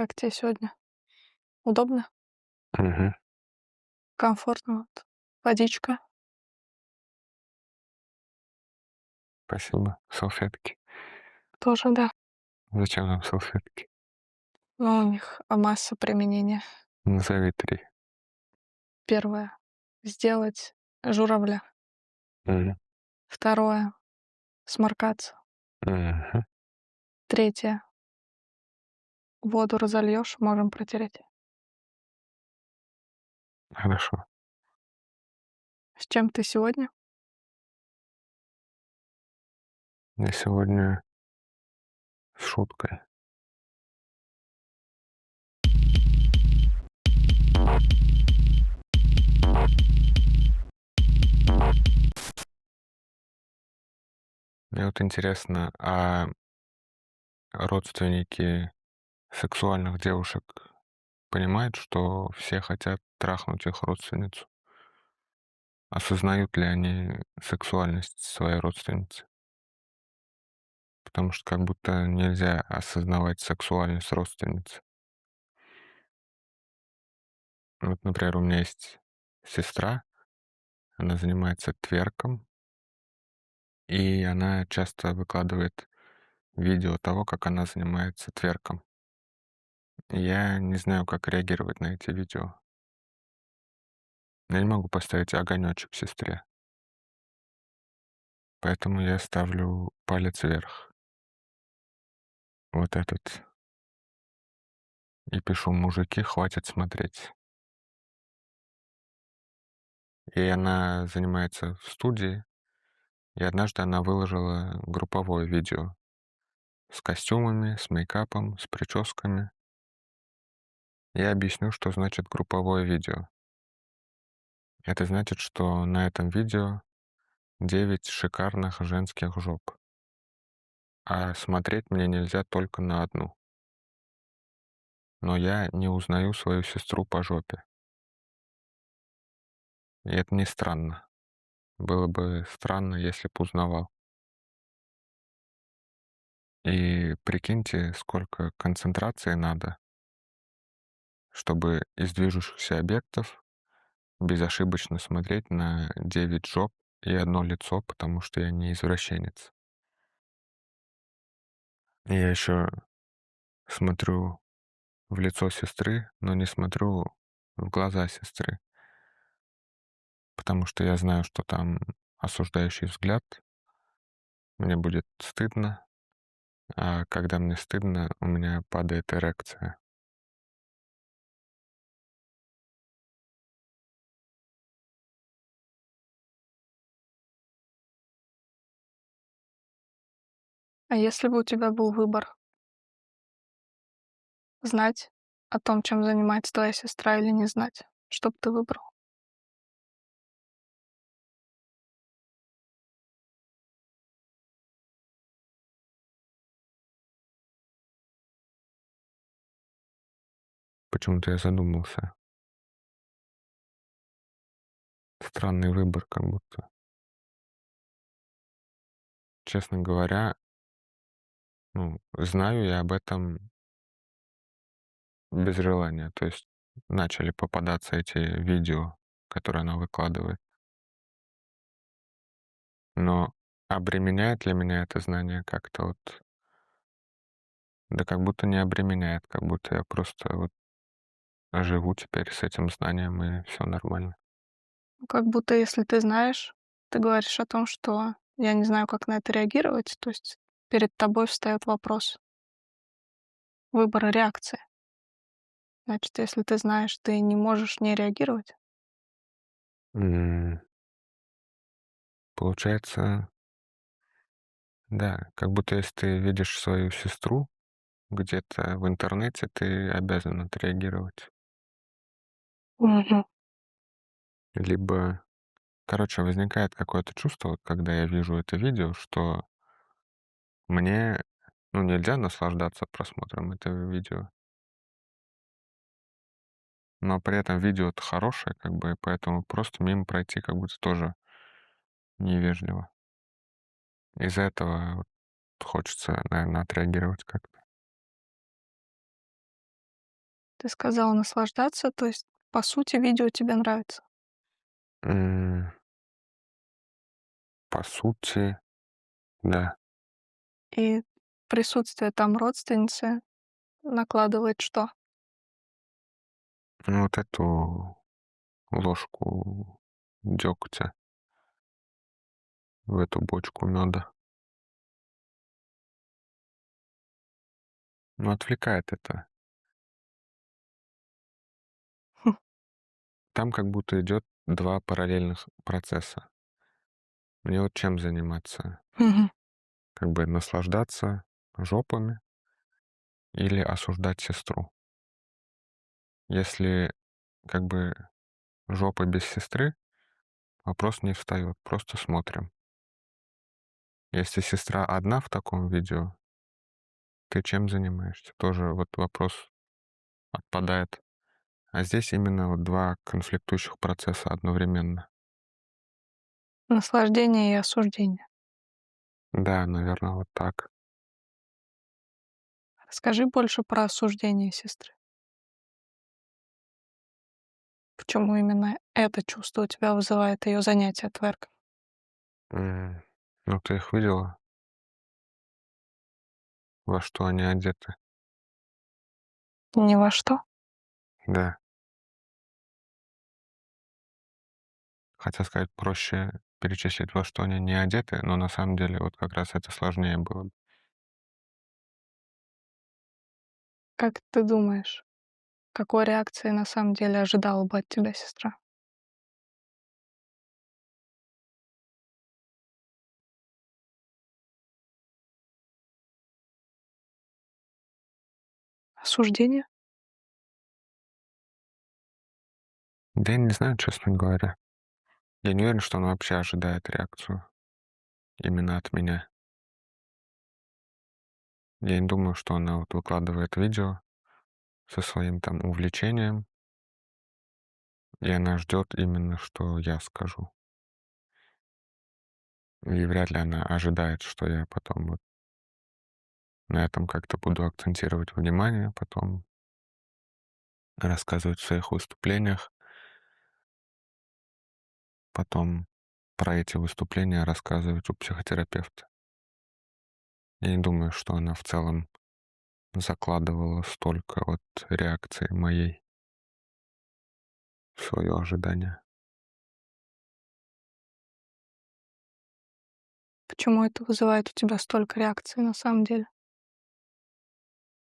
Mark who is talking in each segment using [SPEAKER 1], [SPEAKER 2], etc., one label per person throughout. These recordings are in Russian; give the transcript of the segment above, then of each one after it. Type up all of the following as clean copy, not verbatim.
[SPEAKER 1] Как тебе сегодня? Удобно?
[SPEAKER 2] Мгм.
[SPEAKER 1] Комфортно? Вот. Водичка?
[SPEAKER 2] Спасибо. Салфетки.
[SPEAKER 1] Тоже да.
[SPEAKER 2] Зачем нам салфетки?
[SPEAKER 1] Но у них масса применения.
[SPEAKER 2] Назови 3.
[SPEAKER 1] Первое — сделать журавля.
[SPEAKER 2] Мгм.
[SPEAKER 1] Второе — сморкаться.
[SPEAKER 2] Мгм.
[SPEAKER 1] Третье — воду разольешь, можем протереть.
[SPEAKER 2] Хорошо.
[SPEAKER 1] С чем ты сегодня?
[SPEAKER 2] Я сегодня с шуткой. Мне вот интересно, а родственники сексуальных девушек понимают, что все хотят трахнуть их родственницу? Осознают ли они сексуальность своей родственницы? Потому что как будто нельзя осознавать сексуальность родственницы. Вот, например, у меня есть сестра, она занимается тверком, и она часто выкладывает видео того, как она занимается тверком. Я не знаю, как реагировать на эти видео. Я не могу поставить огонечек сестре, поэтому я ставлю палец вверх. Вот этот. И пишу: «Мужики, хватит смотреть». И она занимается в студии, и однажды она выложила групповое видео с костюмами, с мейкапом, с прическами. Я объясню, что значит групповое видео. Это значит, что на этом видео 9 шикарных женских жоп, а смотреть мне нельзя только на одну. Но я не узнаю свою сестру по жопе. И это не странно. Было бы странно, если б узнавал. И прикиньте, сколько концентрации надо, чтобы из движущихся объектов безошибочно смотреть на 9 жоп и одно лицо, потому что я не извращенец. И я еще смотрю в лицо сестры, но не смотрю в глаза сестры, потому что я знаю, что там осуждающий взгляд, мне будет стыдно, а когда мне стыдно, у меня падает эрекция.
[SPEAKER 1] А если бы у тебя был выбор знать о том, чем занимается твоя сестра, или не знать, что бы ты выбрал?
[SPEAKER 2] Почему-то я задумался. Странный выбор как будто. Честно говоря, ну, знаю я об этом без желания. То есть начали попадаться эти видео, которые она выкладывает. Но обременяет ли меня это знание как-то вот? Да как будто не обременяет, как будто я просто вот живу теперь с этим знанием, и все нормально.
[SPEAKER 1] Ну, как будто если ты знаешь, ты говоришь о том, что я не знаю, как на это реагировать, то есть перед тобой встает вопрос выбора реакции. Значит, если ты знаешь, ты не можешь не реагировать.
[SPEAKER 2] М, Получается, да, как будто если ты видишь свою сестру где-то в интернете, ты обязан отреагировать.
[SPEAKER 1] Мгм.
[SPEAKER 2] Либо, короче, возникает какое-то чувство, вот когда я вижу это видео, что мне, ну, нельзя наслаждаться просмотром этого видео, но при этом видео-то хорошее, как бы, и поэтому просто мимо пройти как будто тоже невежливо. Из-за этого вот хочется, наверное, отреагировать как-то.
[SPEAKER 1] Ты сказала наслаждаться, то есть, по сути, видео тебе нравится.
[SPEAKER 2] М, по сути, да.
[SPEAKER 1] И присутствие там родственницы накладывает что?
[SPEAKER 2] Ну, вот эту ложку дегтя в эту бочку меда. Ну, отвлекает это.
[SPEAKER 1] Хм.
[SPEAKER 2] Там как будто идет 2 параллельных процесса. Мне вот чем заниматься?
[SPEAKER 1] Мгм.
[SPEAKER 2] Как бы наслаждаться жопами или осуждать сестру? Если как бы жопа без сестры, вопрос не встает, просто смотрим. Если сестра одна в таком видео, ты чем занимаешься? Тоже вот вопрос отпадает. А здесь именно вот 2 конфликтующих процесса одновременно.
[SPEAKER 1] Наслаждение и осуждение.
[SPEAKER 2] Да, наверное, вот так.
[SPEAKER 1] Расскажи больше про осуждение сестры. Почему именно это чувство у тебя вызывает ее занятие тверком?
[SPEAKER 2] М, ну, ты их видела, во что они одеты?
[SPEAKER 1] Ни во что.
[SPEAKER 2] Да. Хотел сказать, проще перечислить, во что они не одеты, но на самом деле вот как раз это сложнее было бы.
[SPEAKER 1] Как ты думаешь, какой реакции на самом деле ожидала бы от тебя сестра? Осуждение?
[SPEAKER 2] Да я не знаю, честно говоря. Я не уверен, что она вообще ожидает реакцию именно от меня. Я не думаю, что она вот выкладывает видео со своим там увлечением, и она ждет именно, что я скажу. И вряд ли она ожидает, что я потом вот на этом как-то буду акцентировать внимание, потом рассказывать в своих выступлениях, потом про эти выступления рассказывать у психотерапевта. Я не думаю, что она в целом закладывала столько вот реакции моей в свое ожидание.
[SPEAKER 1] Почему это вызывает у тебя столько реакций на самом деле?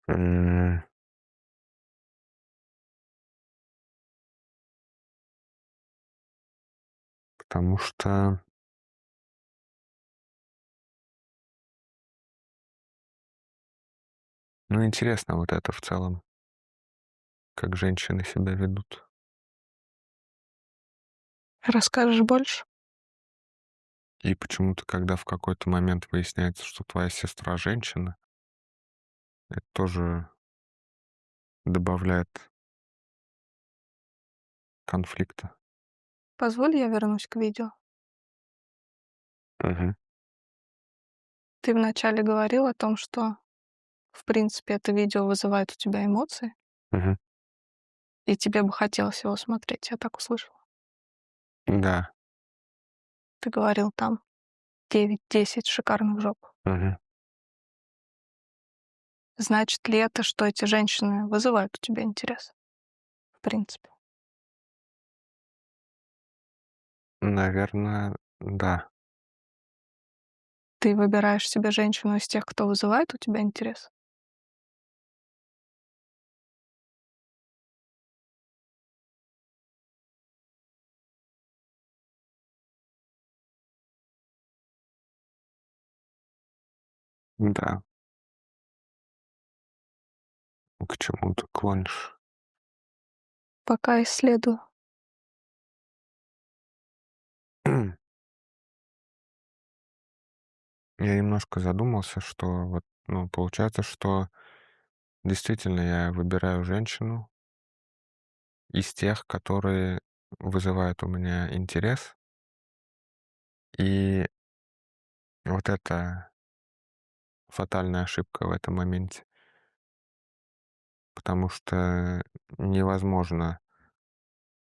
[SPEAKER 2] М, Потому что, ну, интересно вот это в целом, как женщины себя ведут.
[SPEAKER 1] Расскажешь больше?
[SPEAKER 2] И почему-то, когда в какой-то момент выясняется, что твоя сестра женщина, это тоже добавляет конфликта.
[SPEAKER 1] Позволь, я вернусь к видео.
[SPEAKER 2] Мгм,
[SPEAKER 1] Ты вначале говорил о том, что, в принципе, это видео вызывает у тебя эмоции,
[SPEAKER 2] мгм.
[SPEAKER 1] и тебе бы хотелось его смотреть. Я так услышала.
[SPEAKER 2] Да.
[SPEAKER 1] Ты говорил там 9-10 шикарных жоп.
[SPEAKER 2] Мгм.
[SPEAKER 1] Значит ли это, что эти женщины вызывают у тебя интерес? В принципе.
[SPEAKER 2] Наверное, да.
[SPEAKER 1] Ты выбираешь себе женщину из тех, кто вызывает у тебя интерес?
[SPEAKER 2] Да. К чему ты клонишь?
[SPEAKER 1] Пока исследую.
[SPEAKER 2] Я немножко задумался, что вот, ну, получается, что действительно я выбираю женщину из тех, которые вызывают у меня интерес. И вот это фатальная ошибка в этом моменте. потому что невозможно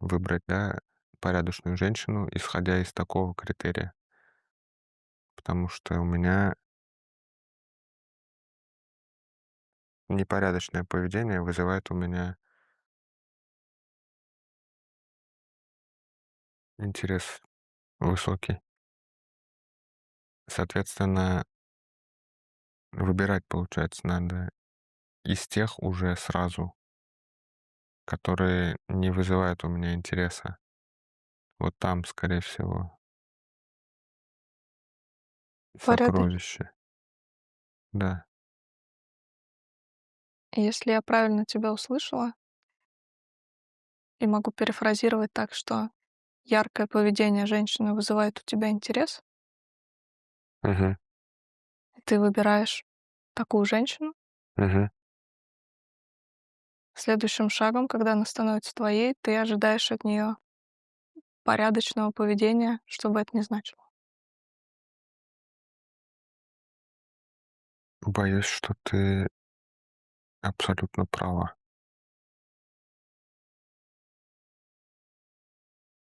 [SPEAKER 2] выбрать, да, порядочную женщину, исходя из такого критерия. Потому что у меня непорядочное поведение вызывает у меня интерес высокий. Соответственно, выбирать, получается, надо из тех уже сразу, которые не вызывают у меня интереса. Вот там, скорее всего,
[SPEAKER 1] Порядок.
[SPEAKER 2] сокровище. Да.
[SPEAKER 1] Если я правильно тебя услышала и могу перефразировать так, что яркое поведение женщины вызывает у тебя интерес,
[SPEAKER 2] Мгм.
[SPEAKER 1] и ты выбираешь такую женщину,
[SPEAKER 2] Мгм.
[SPEAKER 1] следующим шагом, когда она становится твоей, ты ожидаешь от нее порядочного поведения, что бы это ни значило.
[SPEAKER 2] Боюсь, что ты абсолютно права.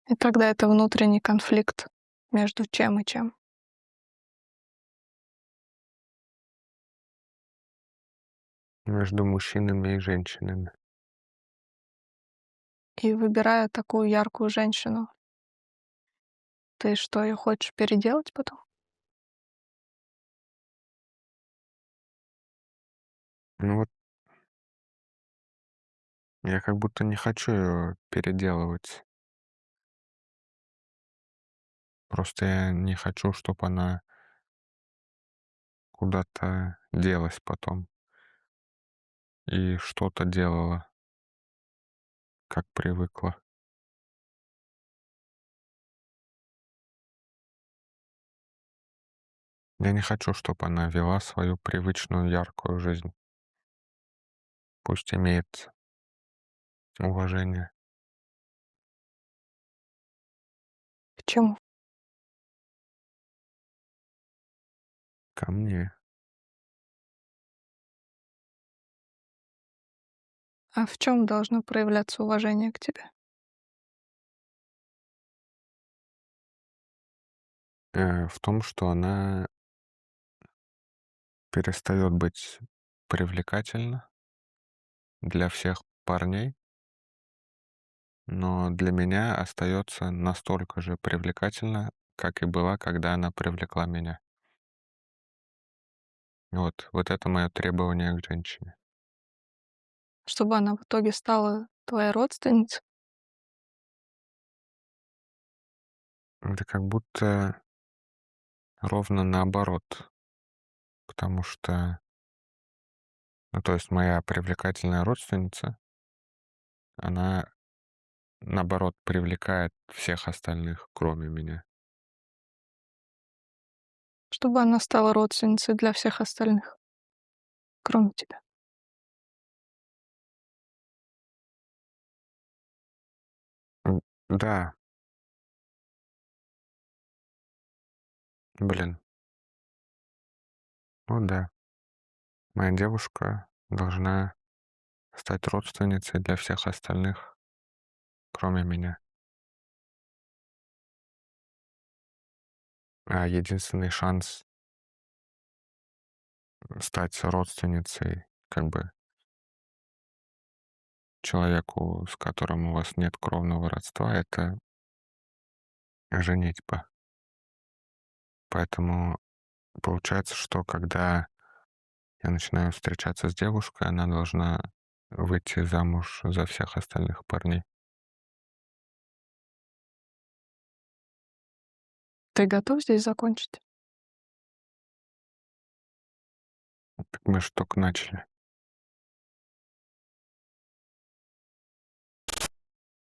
[SPEAKER 1] И тогда это внутренний конфликт между чем и чем.
[SPEAKER 2] Между мужчинами и женщинами.
[SPEAKER 1] И выбирая такую яркую женщину, ты что, ее хочешь переделать потом?
[SPEAKER 2] Ну вот я как будто не хочу ее переделывать. Просто я не хочу, чтобы она куда-то делась потом и что-то делала, как привыкла. Я не хочу, чтобы она вела свою привычную яркую жизнь. Пусть имеет уважение
[SPEAKER 1] К чему?
[SPEAKER 2] ко мне.
[SPEAKER 1] А в чем должно проявляться уважение к тебе?
[SPEAKER 2] В том, что она перестает быть привлекательна для всех парней, но для меня остается настолько же привлекательна, как и была, когда она привлекла меня. Вот это мое требование к женщине.
[SPEAKER 1] Чтобы она в итоге стала твоей родственницей?
[SPEAKER 2] Это как будто ровно наоборот, потому что, ну, то есть моя привлекательная родственница, она, наоборот, привлекает всех остальных, кроме меня.
[SPEAKER 1] Чтобы она стала родственницей для всех остальных, кроме тебя.
[SPEAKER 2] Да, блин, ну да, моя девушка должна стать родственницей для всех остальных, кроме меня. А единственный шанс стать родственницей, как бы, человеку, с которым у вас нет кровного родства, это женитьба. Поэтому получается, что когда я начинаю встречаться с девушкой, она должна выйти замуж за всех остальных парней.
[SPEAKER 1] Ты готов здесь закончить?
[SPEAKER 2] Так мы же только начали.